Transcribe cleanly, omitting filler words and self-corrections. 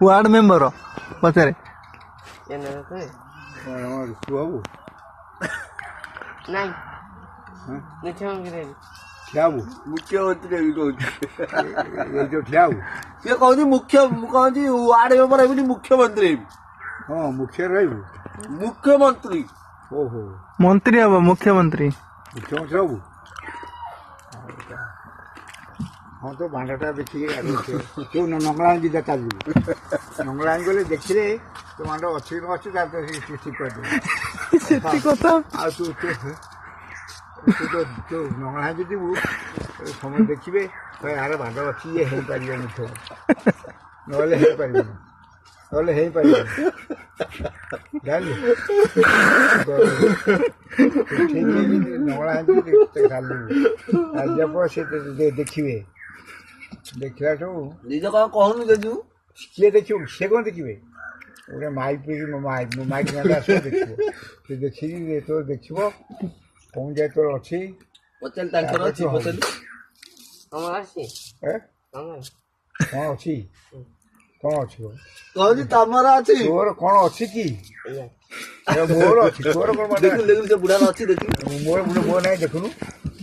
ward member पचारे मुख्यमंत्री ward member एमती मुख्यमंत्री हाँ मुख्य रही मुख्यमंत्री ओहो मंत्री हम मुख्यमंत्री मुख्यमंत्री बाबू हाँ तो भांडाटा देखिए क्यों नंगला दिदा चलू नंगला गले देखिले तो भांड अच्छी न अच्छी ठीक कर दे कथा आ तू तो नंगला जीवु समय देखिए यार भांड अच्छी ये हो पार मुख्यमंत्री नए हो पार नहले हो पार जानली ठीक नंगला खाली से देखिए देखला सब निज कौन कहनु जेजू किए देखियो से कौन देखिए गोटे माइक माइक से देखिए तो देखो कौन जाए तोर अच्छी पचल तांकर अछि पचल हमर अछि हमर कौन अच्छी कौन अच्छी कहजी तमरा अछि तोर कौन अच्छी की मोर अच्छी तोर कौन देखु से बुढ़ा अछि देखि मोर नहीं देखनु